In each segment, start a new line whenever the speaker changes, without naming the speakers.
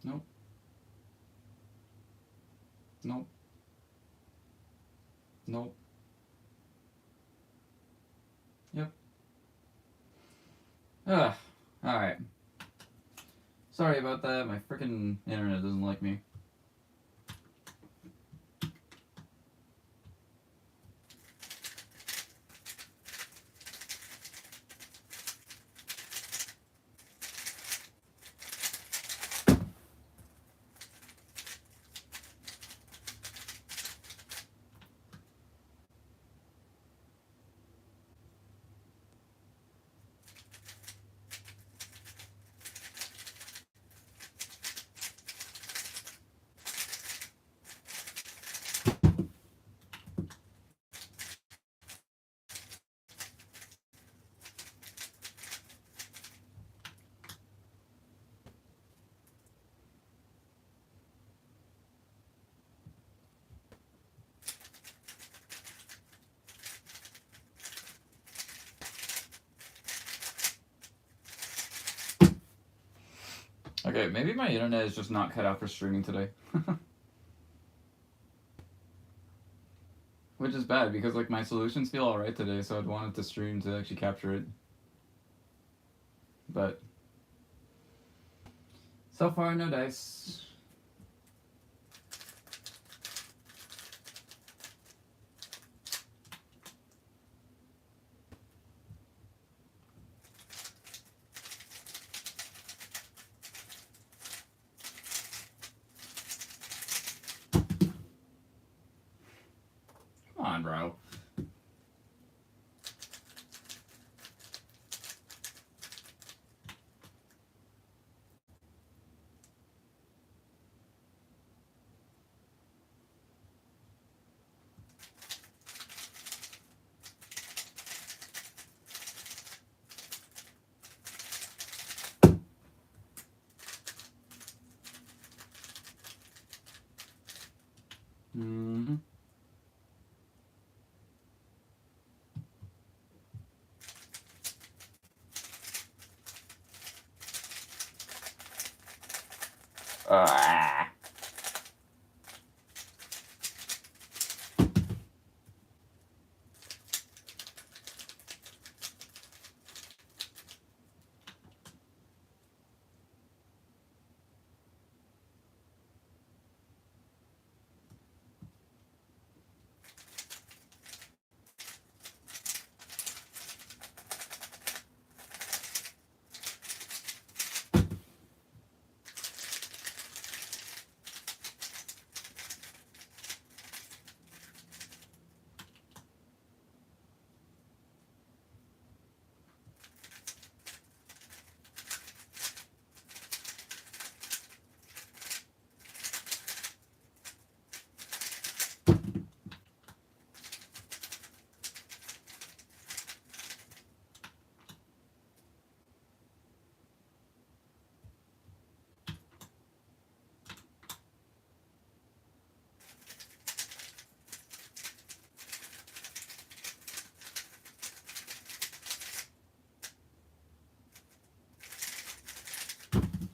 Nope. Nope. Nope. Yep. Ugh. Alright. Sorry about that. My freaking internet doesn't like me. Okay, maybe my internet is just not cut out for streaming today. Which is bad because like my solutions feel alright today, so I'd want it to stream to actually capture it. But so far, no dice. Come on, bro. Mm-hmm. Ah.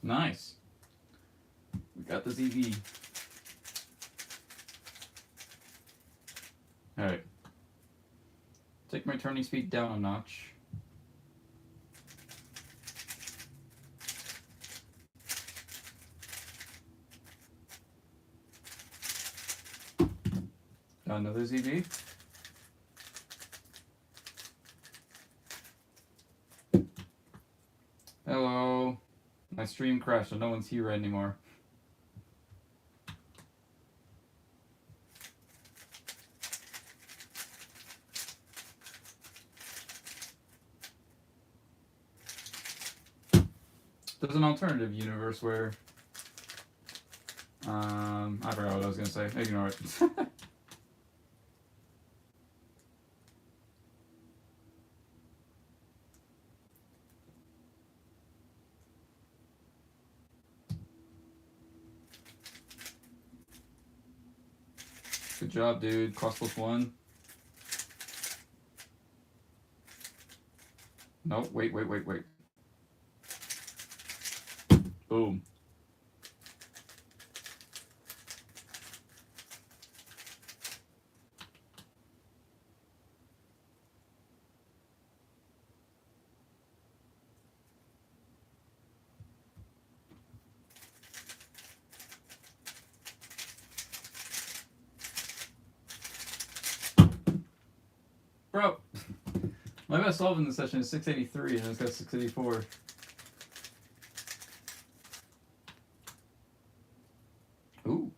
Nice. We got the ZV. Alright. Take my turning speed down a notch. Got another ZV. Hello. My stream crashed, so no one's here anymore. There's an alternative universe where I forgot what I was gonna say. Ignore it. Good job, dude. Cost +1. Nope, wait. Boom. best solve in this session is 683, and it's got 684. Ooh.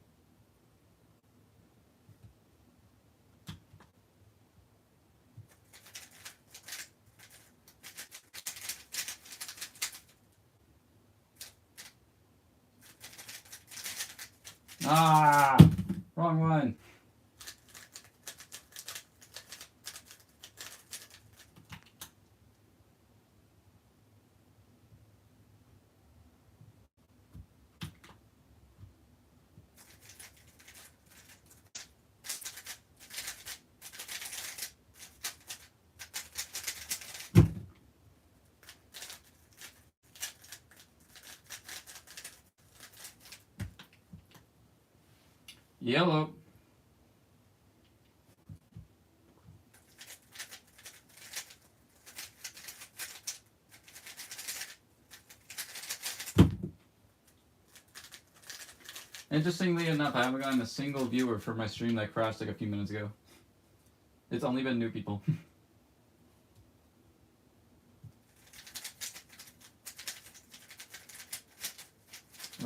Ah, wrong one. Yellow. Interestingly enough, I haven't gotten a single viewer for my stream that crashed like a few minutes ago. It's only been new people.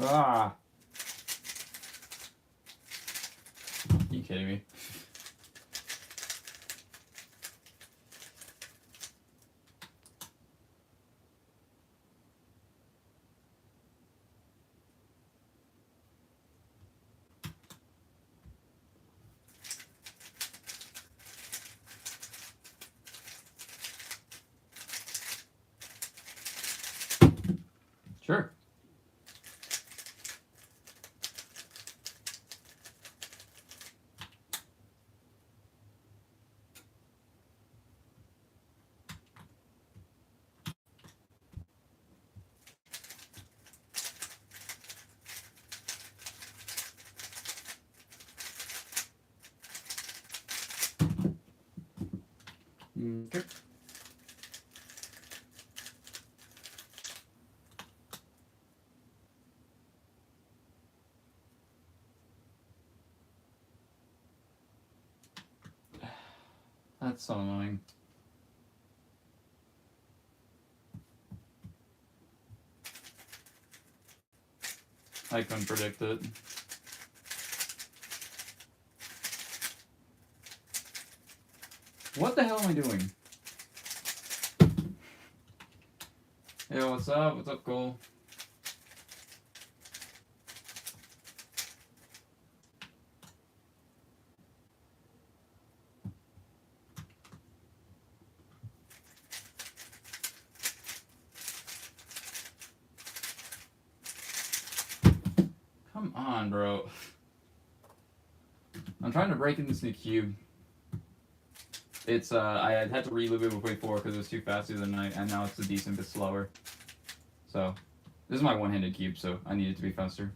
Ah. Are you kidding me? Sure. Okay. That's so annoying. I couldn't predict it. What the hell am I doing? Hey, what's up? What's up, Cole? Come on, bro. I'm trying to break in this new cube. It's I had to reloop it before because it was too fast the other night, and now it's a decent bit slower. So, this is my one-handed cube, so I need it to be faster.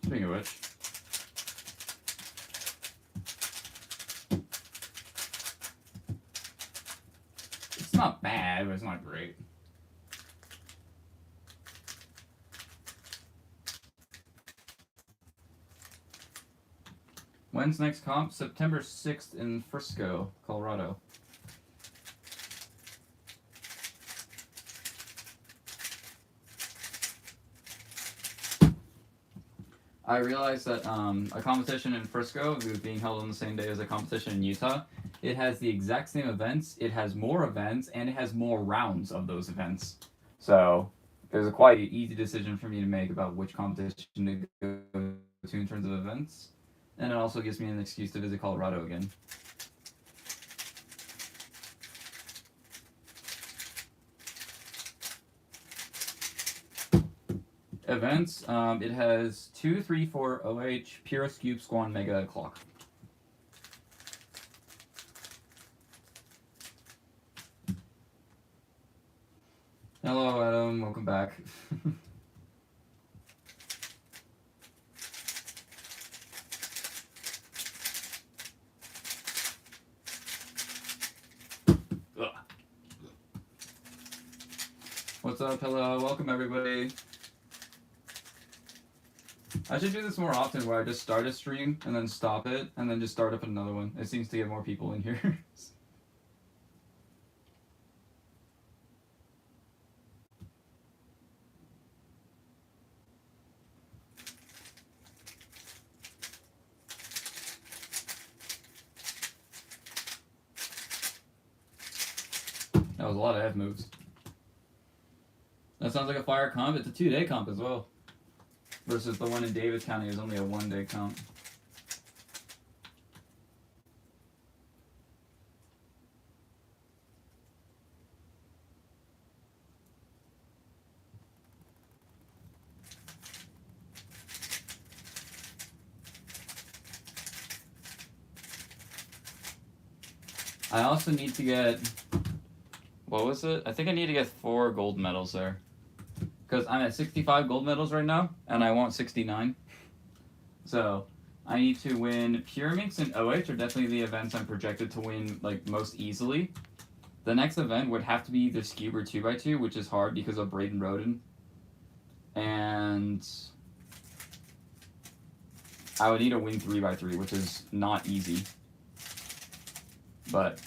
Speaking of which. It's not bad, but it's not great. When's next comp? September 6th in Frisco, Colorado. I realized that a competition in Frisco is being held on the same day as a competition in Utah. It has the exact same events, it has more events, and it has more rounds of those events. So it was a quite easy decision for me to make about which competition to go to in terms of events. And it also gives me an excuse to visit Colorado again. Events, it has 2, 3, 4 OH, Purus, Cube, Squan, Mega, Clock. Hello, Adam. Welcome back. What's up? Hello. Welcome, everybody. I should do this more often where I just start a stream and then stop it and then just start up another one. It seems to get more people in here. That was a lot of F moves. That sounds like a fire comp. It's a 2-day comp as well. Versus the one in Davis County is only a 1-day comp. I also need to get, what was it? I think I need to get 4 gold medals there. Because I'm at 65 gold medals right now, and I want 69. So, I need to win Pyraminx and OH are definitely the events I'm projected to win like most easily. The next event would have to be either Skewb or 2x2, which is hard because of Braden Roden. And I would need to win 3x3, which is not easy. But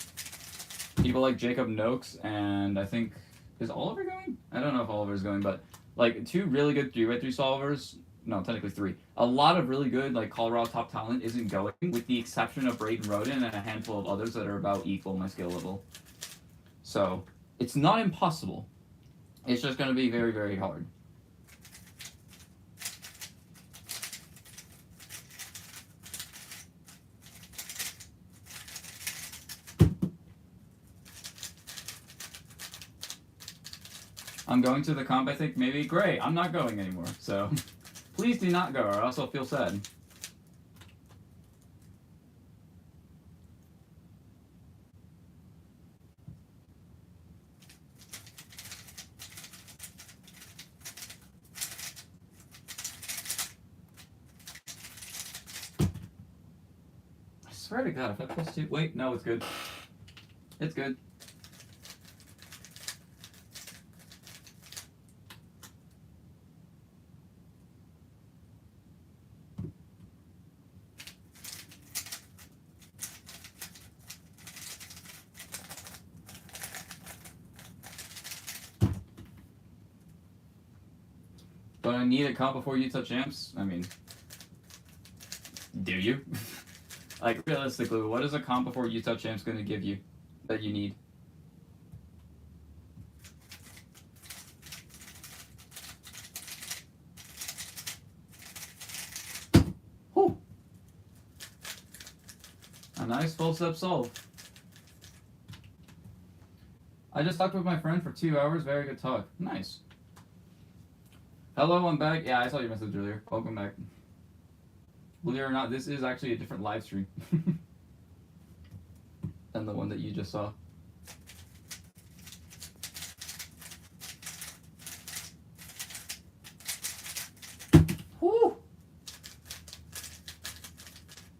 people like Jacob Noakes and I think, is Oliver going? I don't know if Oliver's going, but like 2 really good 3x3 solvers. No, technically 3. A lot of really good like Colorado top talent isn't going, with the exception of Braden Roden and a handful of others that are about equal my skill level. So it's not impossible. It's just going to be very, very hard. I'm going to the comp, I think, maybe. Great, I'm not going anymore, so please do not go, or else I'll feel sad. I swear to God, if I press 2... Wait, no, it's good. It's good. But I need a comp before Utah champs? I mean, do you? Like, realistically, what is a comp before Utah champs going to give you that you need? Whew. A nice full step solve. I just talked with my friend for 2 hours. Very good talk. Nice. Hello, I'm back. Yeah, I saw your message earlier. Welcome back. Believe it or not, this is actually a different live stream than the one that you just saw. Whew!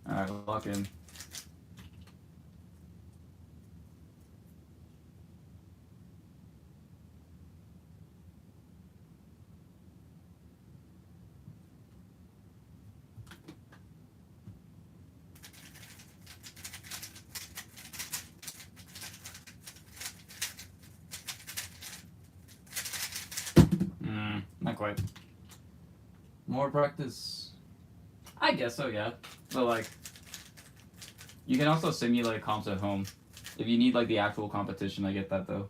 Alright, lock in. Not quite. More practice. I guess so, yeah. But like, you can also simulate comps at home. If you need like the actual competition, I get that though.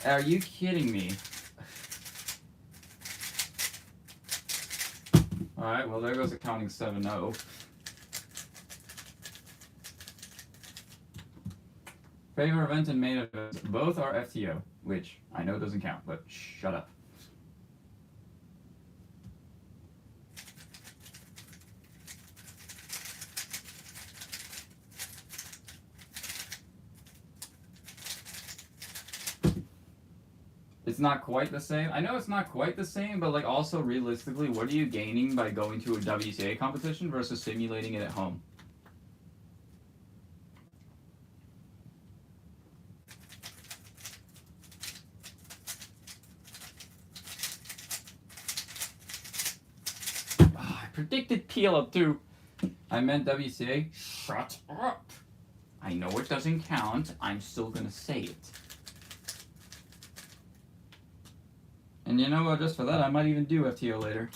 Are you kidding me? Alright, well there goes accounting 7-0. Favorite event and main events, both are FTO, which I know doesn't count, but shut up. It's not quite the same. I know it's not quite the same, but like also realistically, what are you gaining by going to a WCA competition versus simulating it at home? predicted PL two. I meant WCA. Shut up. I know it doesn't count. I'm still gonna say it. And you know what? Just for that, I might even do FTO later.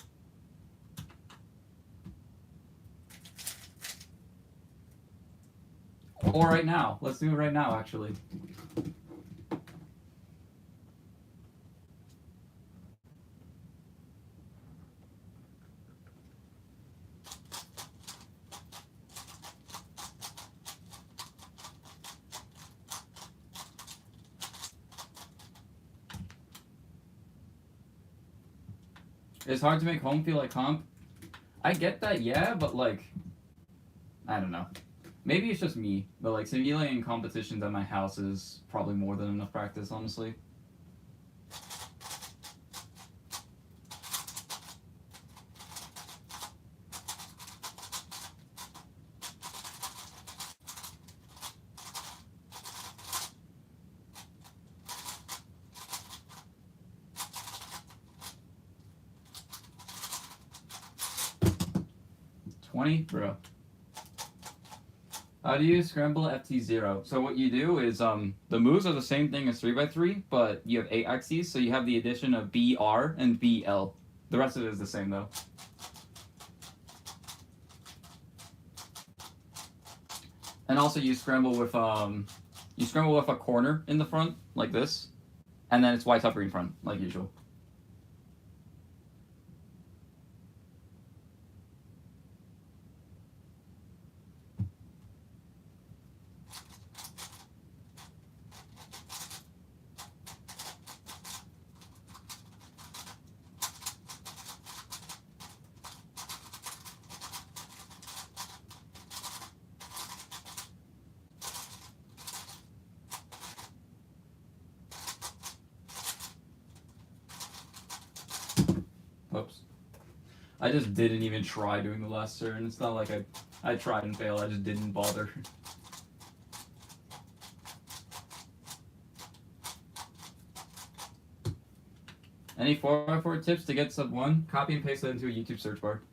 Or right now. Let's do it right now, actually. It's hard to make home feel like comp. I get that, yeah, but like, I don't know. Maybe it's just me, but like simulating competitions at my house is probably more than enough practice, honestly. Bro. How do you scramble FT0? So what you do is the moves are the same thing as 3x3, but you have 8 axes, so you have the addition of BR and BL. The rest of it is the same though. And also you scramble with a corner in the front, like this, and then it's white top green front, like usual. Oops. I just didn't even try doing the last turn. It's not like I tried and failed. I just didn't bother. Any 4x4 tips to get sub 1? Copy and paste that into a YouTube search bar.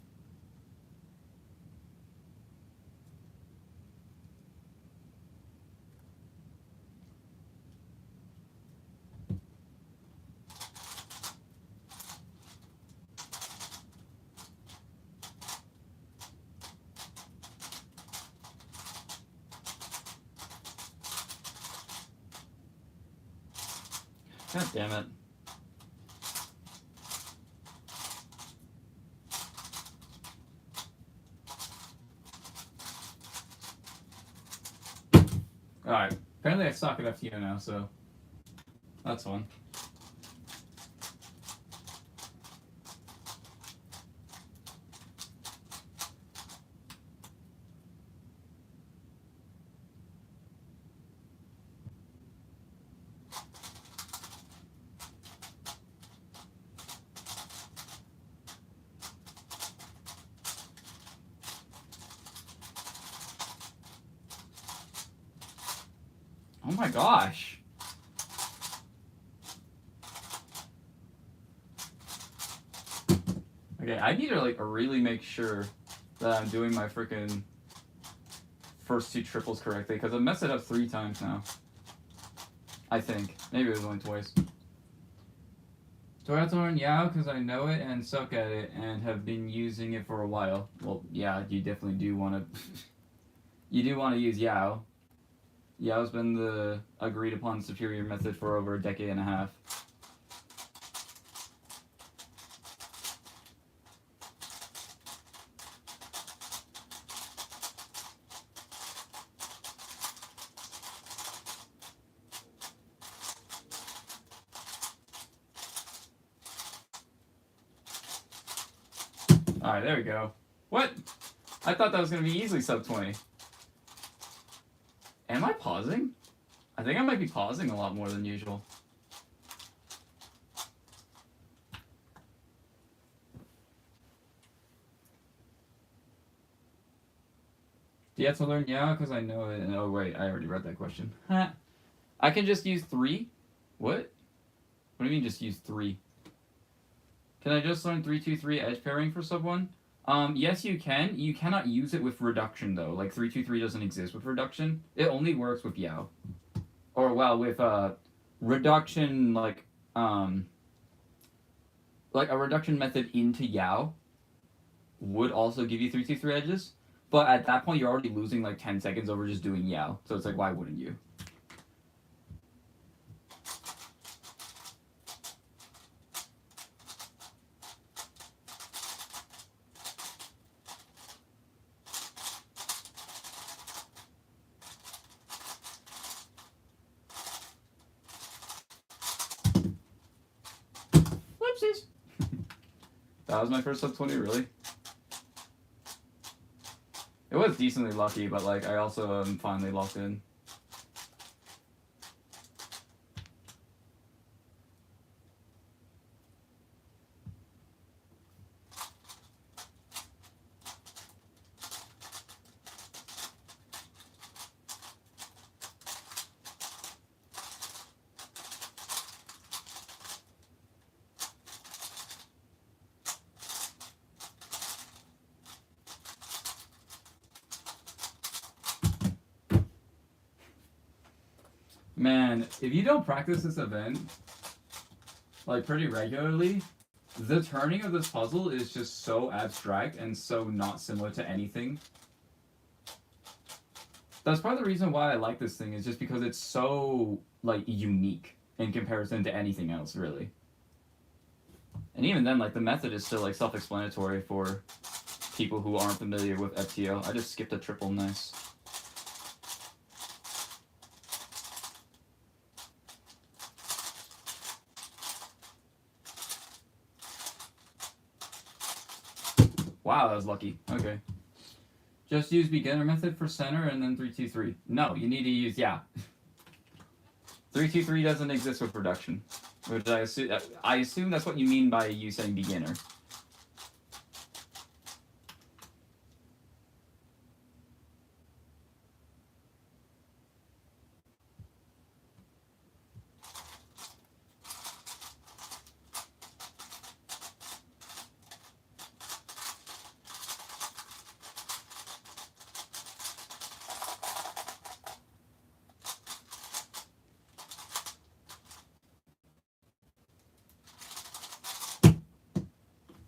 God damn it. Alright. Apparently I suck at FTO now, so that's fun. Oh my gosh. Okay, I need to like really make sure that I'm doing my freaking first 2 triples correctly, because I messed it up 3 times now. I think. Maybe it was only twice. Do I have to learn Yao because I know it and suck at it and have been using it for a while? Well, yeah, you definitely do want to... you do want to use Yao. Yao's been the agreed upon superior method for over a decade and a half. Alright, there we go. What? I thought that was going to be easily sub 20. Am I pausing? I think I might be pausing a lot more than usual. Do you have to learn Yao? Because I know it. Oh, wait, I already read that question. I can just use 3? What? What do you mean just use 3? Can I just learn 3-2-3 edge pairing for sub 1? Yes, you can. You cannot use it with reduction though. Like 323 doesn't exist with reduction. It only works with Yao. Or well, with reduction like a reduction method into Yao would also give you 323 edges. But at that point, you're already losing like 10 seconds over just doing Yao. So it's like, why wouldn't you? Whoopsies. That was my first sub 20, really? It was decently lucky, but like I also am finally locked in. Man, if you don't practice this event like pretty regularly, the turning of this puzzle is just so abstract and so not similar to anything. That's part of the reason why I like this thing is just because it's so like unique in comparison to anything else, really. And even then, like the method is still like self-explanatory for people who aren't familiar with FTO. I just skipped a triple, nice. Wow, that was lucky. Okay. Just use beginner method for center and then 323. No, you need to use 323 doesn't exist with reduction, which I assume that's what you mean by you saying beginner.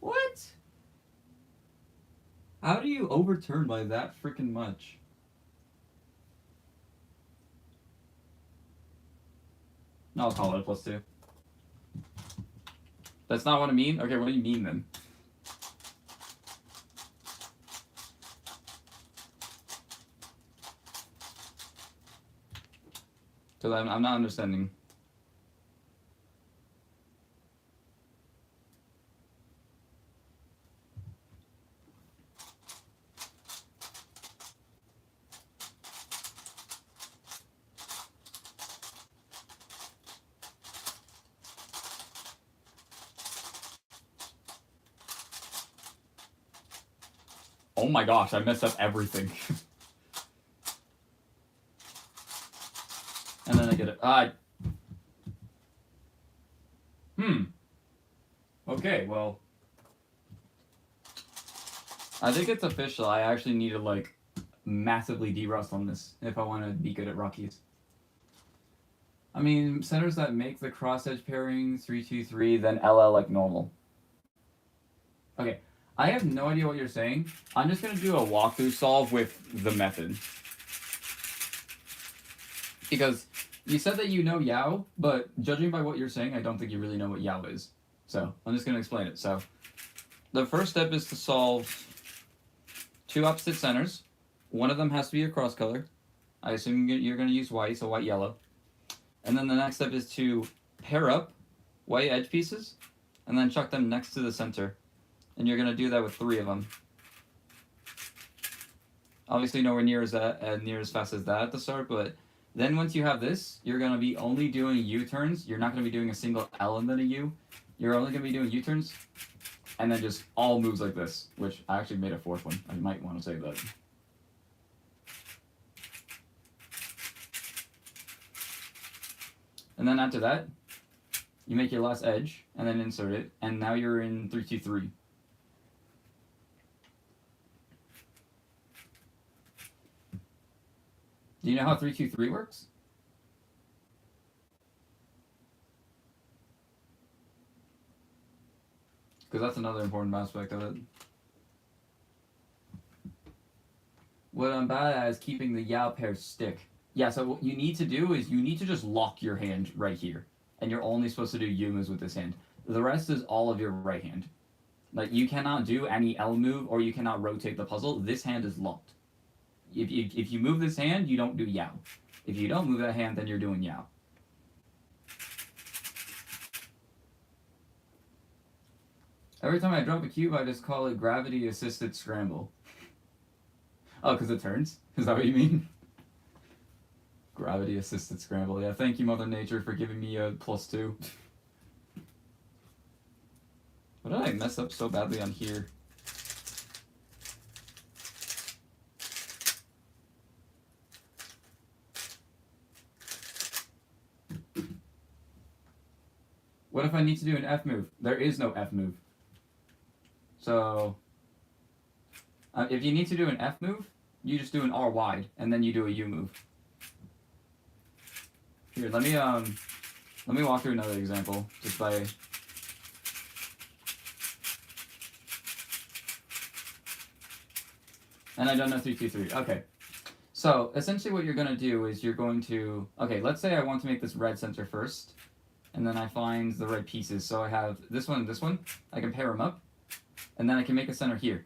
What? How do you overturn by that freaking much? No, I'll call it a +2. That's not what I mean? Okay, what do you mean then? Because I'm not understanding. Oh my gosh, I messed up everything. And then I get it. Okay, well. I think it's official. I actually need to, like, massively de-rust on this if I want to be good at Rockies. I mean, centers that make the cross-edge pairing 3-2-3, then LL like normal. Okay, I have no idea what you're saying. I'm just going to do a walkthrough solve with the method. Because you said that you know Yao, but judging by what you're saying, I don't think you really know what Yao is. So I'm just going to explain it. So the first step is to solve two opposite centers. One of them has to be a cross color. I assume you're going to use white, so white, yellow. And then the next step is to pair up white edge pieces and then chuck them next to the center. And you're going to do that with 3 of them. Obviously nowhere near as fast as that at the start, but then once you have this, you're going to be only doing U-turns. You're not going to be doing a single L and then a U. You're only going to be doing U-turns and then just all moves like this, which I actually made a 4th one. I might want to save that. And then after that, you make your last edge and then insert it, and now you're in 3-2-3. Do you know how 3-2-3 works? Because that's another important aspect of it. What I'm bad at is keeping the Yao pair stick. Yeah, so what you need to do is you need to just lock your hand right here. And you're only supposed to do Yu moves with this hand. The rest is all of your right hand. Like, you cannot do any L move or you cannot rotate the puzzle. This hand is locked. If you move this hand, you don't do Yao. If you don't move that hand, then you're doing Yao. Every time I drop a cube, I just call it gravity-assisted scramble. Oh, because it turns? Is that what you mean? Gravity-assisted scramble. Yeah, thank you, Mother Nature, for giving me a +2. What did I mess up so badly on here? What if I need to do an F move? There is no F move. So, if you need to do an F move, you just do an R wide, and then you do a U move. Here, let me walk through another example, just by... And I don't know 3-2-3. Okay. So, essentially what you're going to do is you're going to... Okay, let's say I want to make this red center first, and then I find the right pieces. So I have this one and this one. I can pair them up, and then I can make a center here.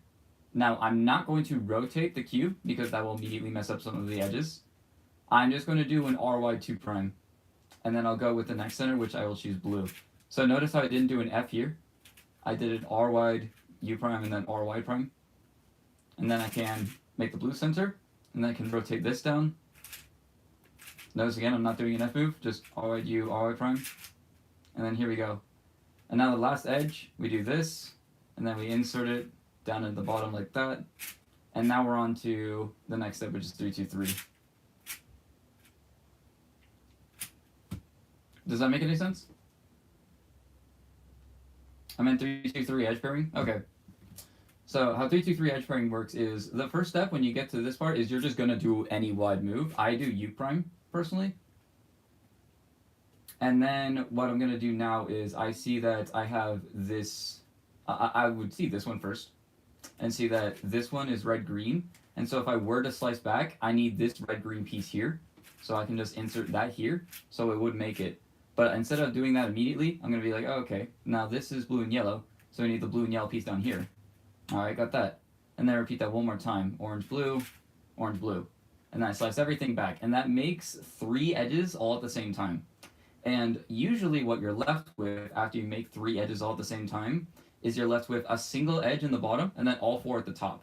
Now, I'm not going to rotate the cube, because that will immediately mess up some of the edges. I'm just going to do an R wide 2 prime. And then I'll go with the next center, which I will choose blue. So notice how I didn't do an F here. I did an R wide U prime and then R wide prime. And then I can make the blue center, and then I can rotate this down. Notice again, I'm not doing an F move, just R wide U, R wide prime. And then here we go. And now the last edge, we do this, and then we insert it down at the bottom like that. And now we're on to the next step, which is 3-2-3. Does that make any sense? I meant 3-2-3 edge pairing? Okay. So how 3-2-3 edge pairing works is the first step when you get to this part is you're just going to do any wide move. I do U prime, personally. And then what I'm going to do now is I see that I have this... I would see this one first and see that this one is red-green. And so if I were to slice back, I need this red-green piece here. So I can just insert that here, so it would make it. But instead of doing that immediately, I'm going to be like, oh, okay, now this is blue and yellow, so we need the blue and yellow piece down here. Alright, got that. And then repeat that one more time. Orange, blue, orange, blue. And then I slice everything back. And that makes 3 edges all at the same time. And usually what you're left with after you make 3 edges all at the same time is you're left with a single edge in the bottom and then all 4 at the top.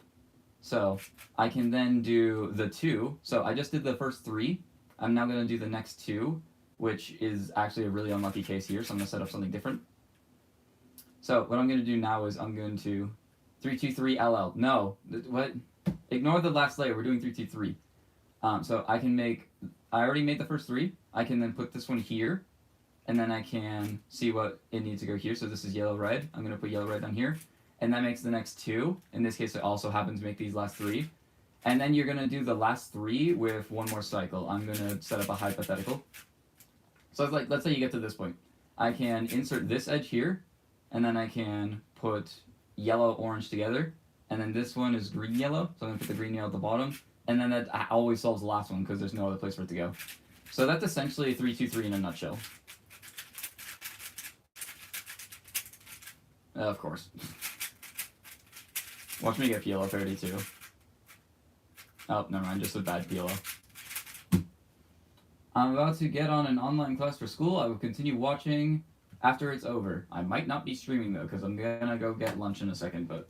So I can then do the 2. So I just did the first 3. I'm now going to do the next 2, which is actually a really unlucky case here, so I'm going to set up something different. So what I'm going to do now is I'm going to 3-2-3 LL. No, what? Ignore the last layer. We're doing 3-2-3. So I can make... I already made the first 3. I can then put this one here, and then I can see what it needs to go here. So this is yellow-red. I'm going to put yellow-red down here. And that makes the next 2. In this case, it also happens to make these last 3. And then you're going to do the last 3 with one more cycle. I'm going to set up a hypothetical. So it's like, let's say you get to this point. I can insert this edge here, and then I can put yellow-orange together. And then this one is green-yellow, so I'm going to put the green-yellow at the bottom. And then that always solves the last one because there's no other place for it to go. So that's essentially 3-2-3 in a nutshell. Of course. Watch me get PLO 32. Oh, never mind, just a bad PLO. I'm about to get on an online class for school. I will continue watching after it's over. I might not be streaming though, because I'm gonna go get lunch in a second, but...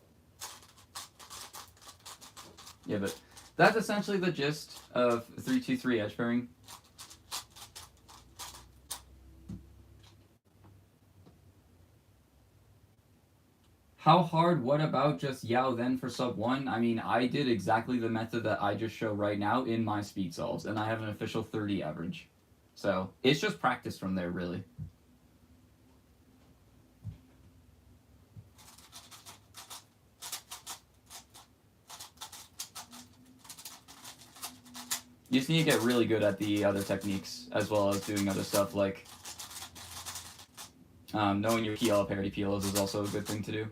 Yeah, but that's essentially the gist of 3-2-3 edge pairing. How hard? What about just Yao then for sub 1? I mean, I did exactly the method that I just show right now in my speed solves, and I have an official 30 average. So, it's just practice from there, really. You just need to get really good at the other techniques, as well as doing other stuff like knowing your PL parity PLs is also a good thing to do.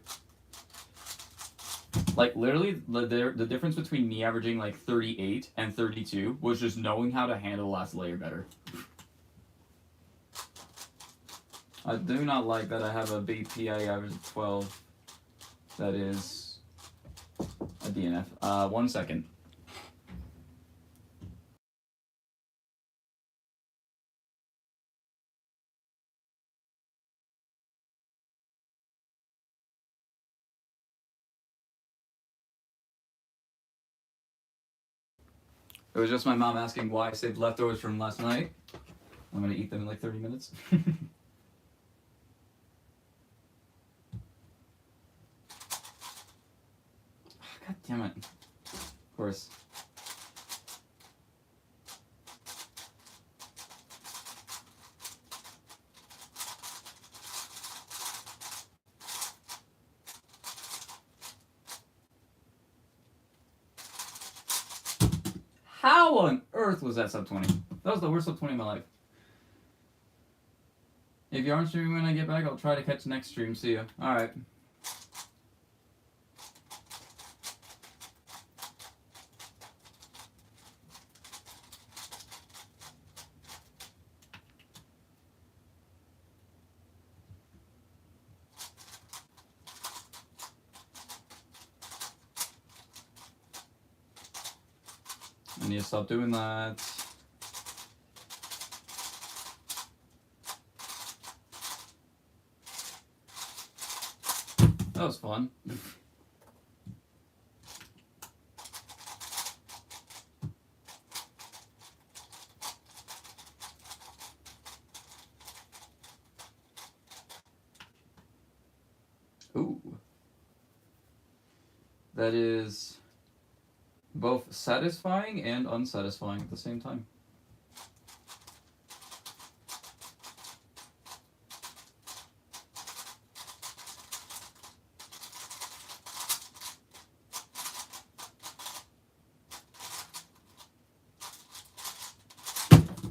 Like, literally, the difference between me averaging, like, 38 and 32 was just knowing how to handle the last layer better. I do not like that I have a BPI average of 12 that is a DNF. 1 second. It was just my mom asking why I saved leftovers from last night. I'm gonna eat them in like 30 minutes. God damn it. Of course. How on earth was that sub 20? That was the worst sub 20 in my life. If you aren't streaming when I get back, I'll try to catch the next stream. See ya. Alright. I need to stop doing that. That was fun. Ooh. That is both satisfying and unsatisfying at the same time.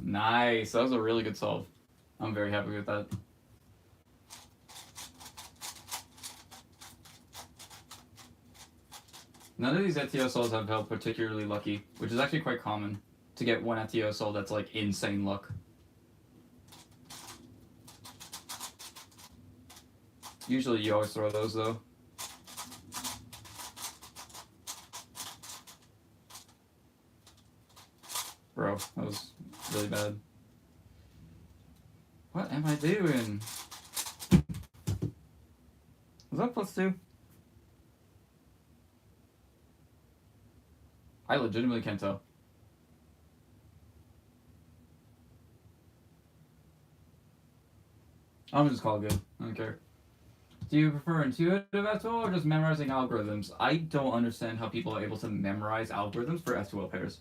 Nice. That was a really good solve. I'm very happy with that. None of these FTO solves have felt particularly lucky, which is actually quite common to get one FTO solve that's like insane luck. Usually you always throw those though. Bro, that was really bad. What am I doing? Was that +2? I legitimately can't tell. I'm just call it good. I don't care. Do you prefer intuitive F2L or just memorizing algorithms? I don't understand how people are able to memorize algorithms for F2L pairs.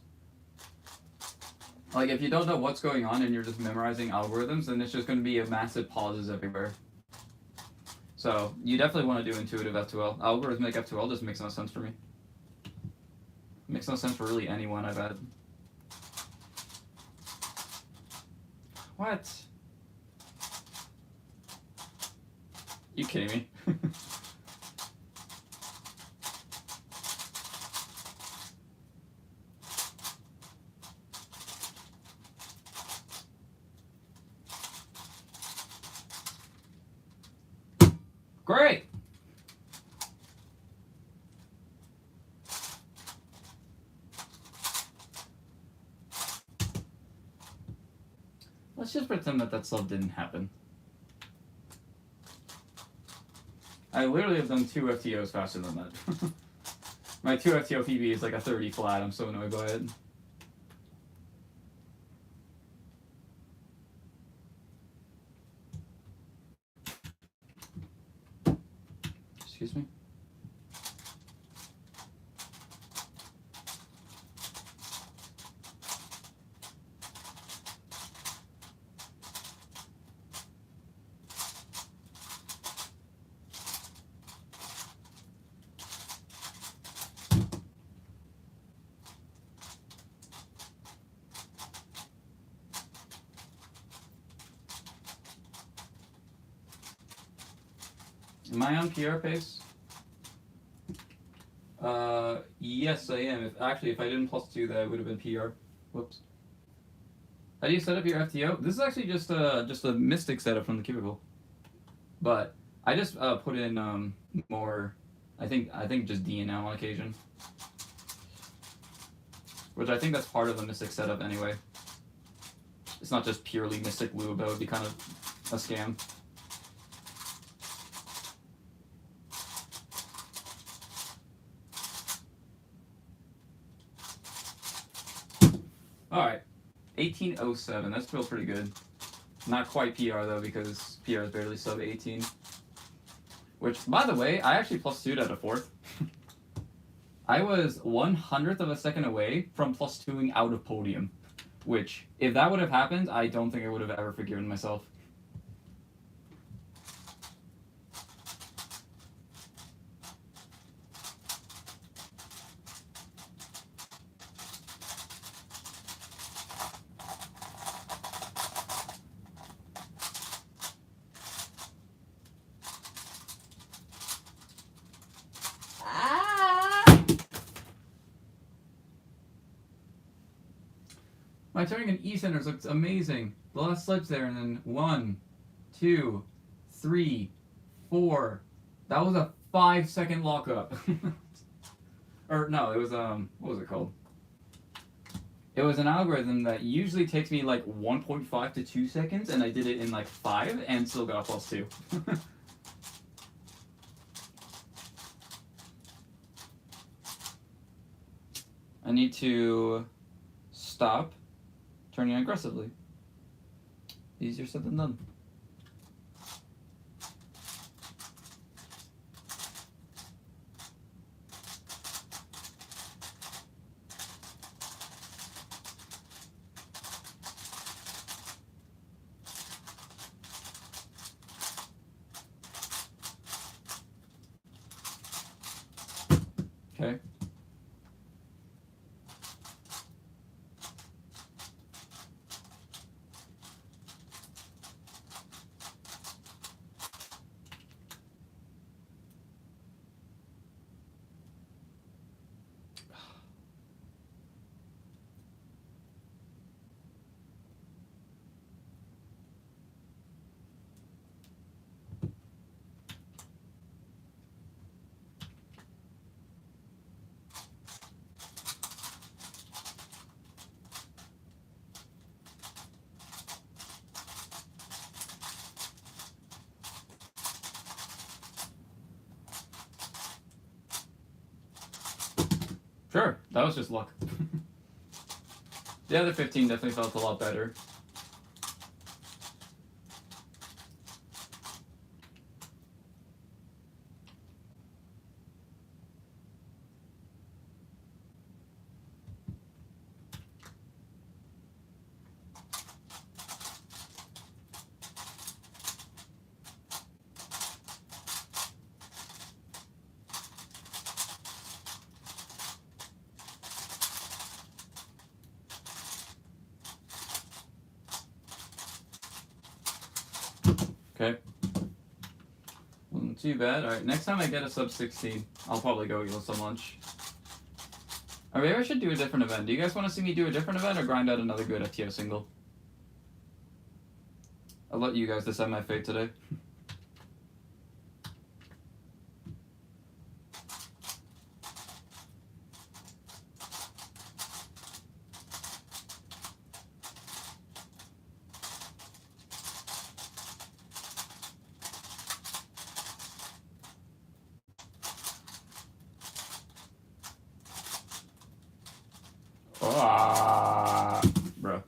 Like, if you don't know what's going on and you're just memorizing algorithms, then it's just going to be a massive pauses everywhere. So, you definitely want to do intuitive F2L. Algorithmic F2L just makes no sense for me. Makes no sense for really anyone, I bet. What? You kidding me? Great! Let's just pretend that that sub didn't happen. I literally have done 2 FTOs faster than that. My 2 FTO PB is like a 30 flat. I'm so annoyed by it. Excuse me? Am I on PR pace? Yes, I am. If I didn't +2, that would have been PR. Whoops. How do you set up your FTO? This is actually just a Mystic setup from the cubicle, but I just put in more. I think just DNL on occasion, which I think that's part of the Mystic setup anyway. It's not just purely Mystic lube. That would be kind of a scam. All right, 1807. That's still pretty good. Not quite PR though, because PR is barely sub 18. Which, by the way, I actually +2'd at a 4th. I was 1/100th of a second away from +2ing out of podium. Which, if that would have happened, I don't think I would have ever forgiven myself. My turning in E-centers looks amazing. The last sledge there, and then 1, 2, 3, 4. That was a 5-second lockup. Or no, it was what was it called? It was an algorithm that usually takes me like 1.5 to 2 seconds, and I did it in like 5 and still got a +2. I need to stop turning aggressively. Easier said than done. Okay. Sure, that was just luck. The other 15 definitely felt a lot better. Okay. Wasn't too bad. Alright, next time I get a sub 16, I'll probably go eat some lunch. Or maybe I should do a different event. Do you guys want to see me do a different event or grind out another good FTO single? I'll let you guys decide my fate today. Bro.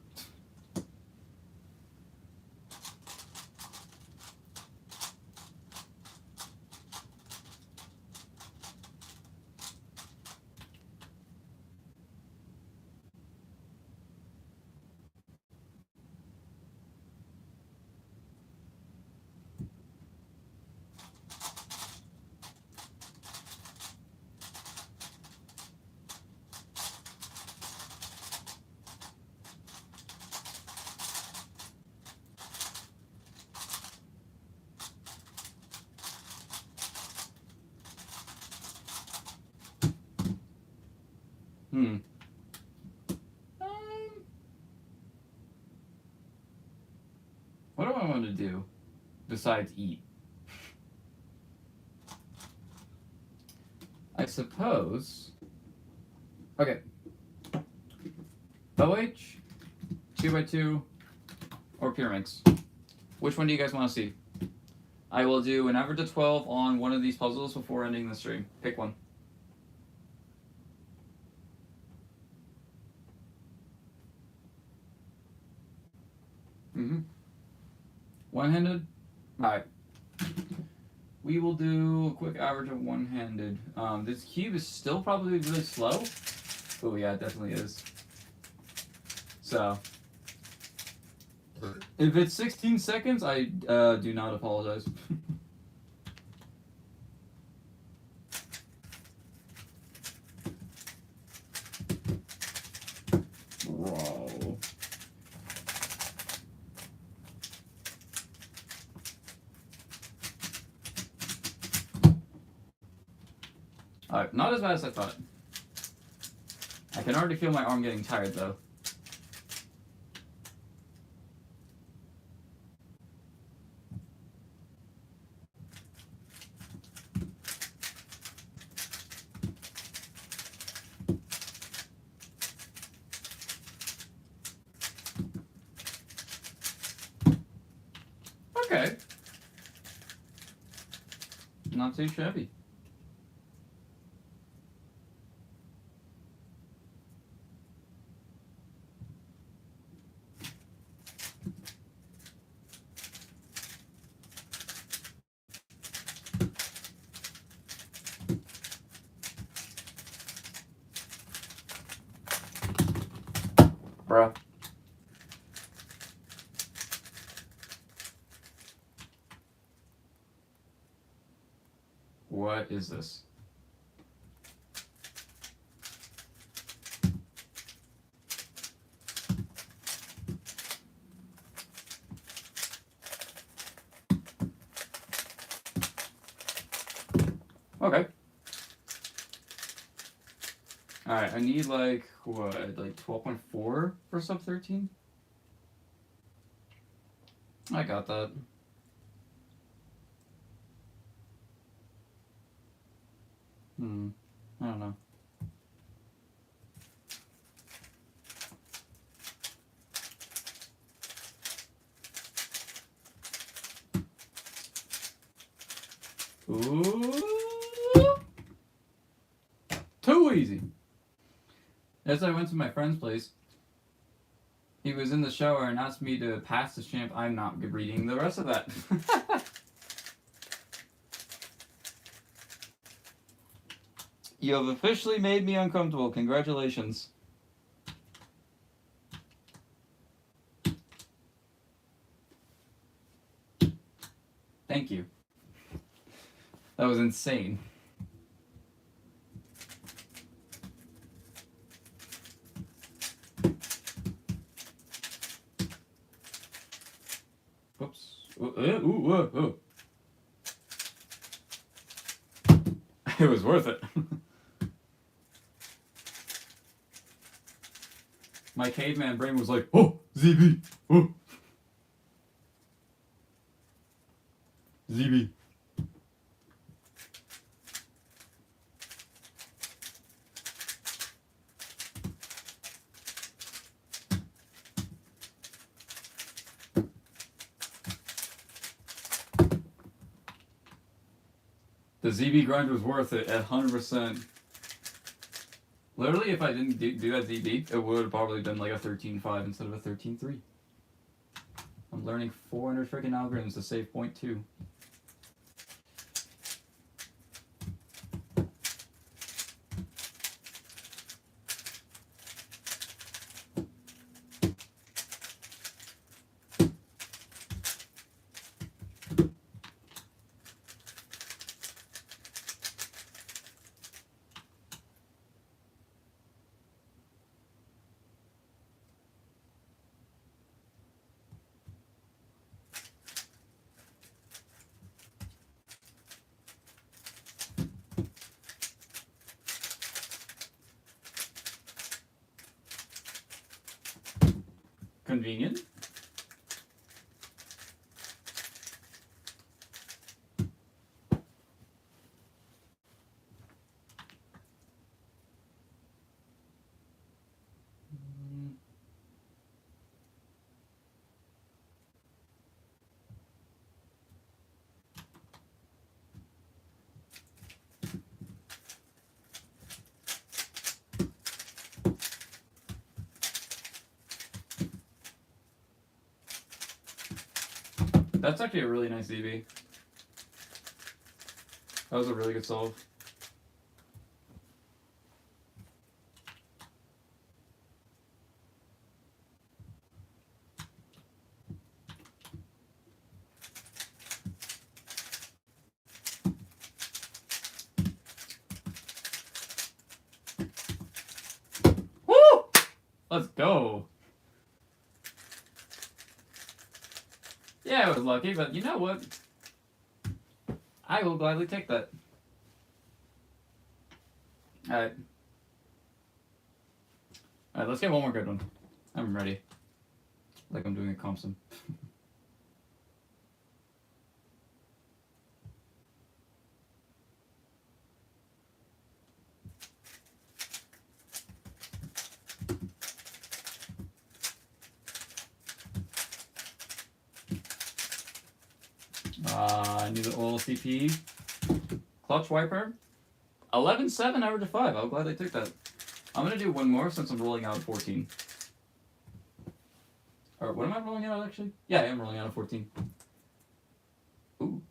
Um, what do I want to do besides eat? I suppose. Okay. OH, 2x2, or pyramids. Which one do you guys want to see? I will do an average of 12 on one of these puzzles before ending the stream. Pick one. One-handed? Alright. We will do a quick average of one-handed. This cube is still probably really slow. Oh yeah, it definitely is. So, if it's 16 seconds, I do not apologize. Bro. Alright, not as bad as I thought. I can already feel my arm getting tired though. Okay. Not too shabby. Bruh. What is this? Okay. Alright, I need like, what, like 12.4 for sub 13? I got that. I don't know. Ooh. Too easy. As I went to my friend's place, he was in the shower and asked me to pass the champ. I'm not reading the rest of that. You have officially made me uncomfortable. Congratulations. Thank you. That was insane. Oops. Ooh. It was worth it. My caveman brain was like, oh, ZB, oh. ZB. The ZB grind was worth it at 100%. Literally, if I didn't do that ZB, it would have probably been like a 13.5 instead of a 13.3. I'm learning 400 freaking algorithms to save 0.2. Convenient. That's actually a really nice EV. That was a really good solve. Woo! Let's go. Yeah, I was lucky, but you know what? I will gladly take that. Alright. Alright, let's get one more good one. I'm ready. Like I'm doing a comp sim. I need an oil CP. Clutch wiper. 11-7, average of 5. I'll gladly take that. I'm going to do one more since I'm rolling out of 14. Or what am I rolling out actually? Yeah, I am rolling out of 14. Ooh.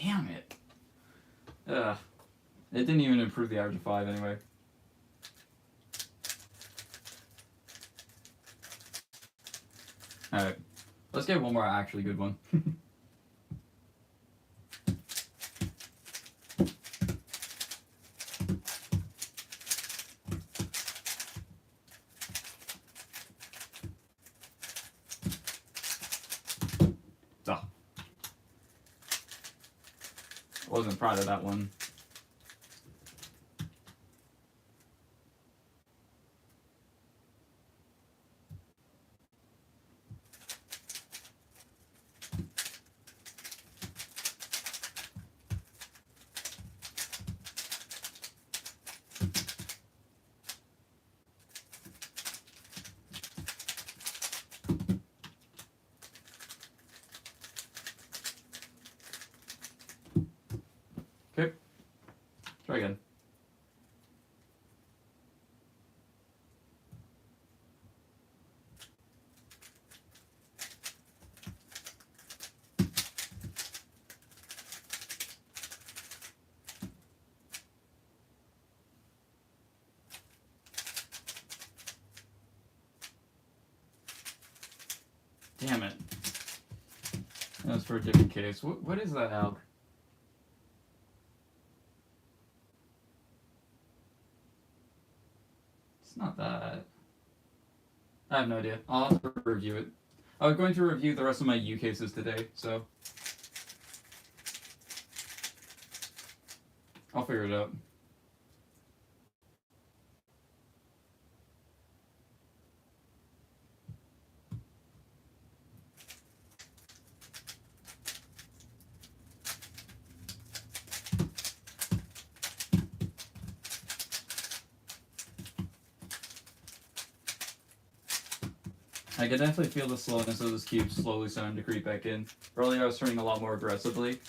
Damn it. Ugh. It didn't even improve the average of 5 anyway. Alright. Let's get one more actually good one. Oh. Wasn't proud of that one. Okay. Try again. Damn it. That was for a different case. What is that, Alk? It's not that. I have no idea. I'll have to review it. I was going to review the rest of my U cases today, so I'll figure it out. I can definitely feel the slowness of this cube slowly starting to creep back in. Earlier I was turning a lot more aggressively,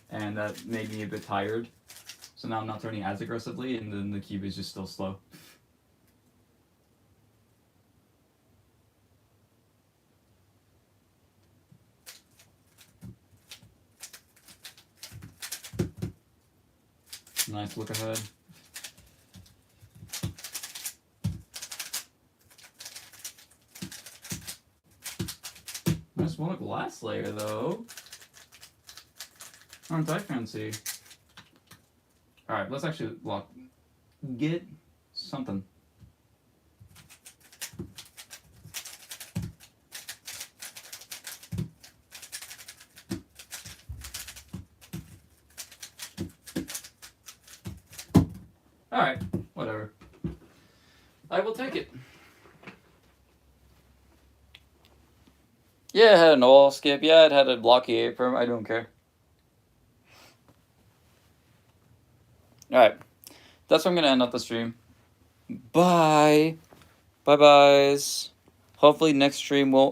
and that made me a bit tired. So now I'm not turning as aggressively, and then the cube is just still slow. Nice look ahead. I just want a glass layer though. Aren't I fancy? Alright, let's actually lock. get something. Alright, whatever. I will take it. Yeah, it had an oil skip. Yeah, it had a blocky apron. I don't care. Alright. That's where I'm going to end up the stream. Bye. Bye-byes. Hopefully next stream won't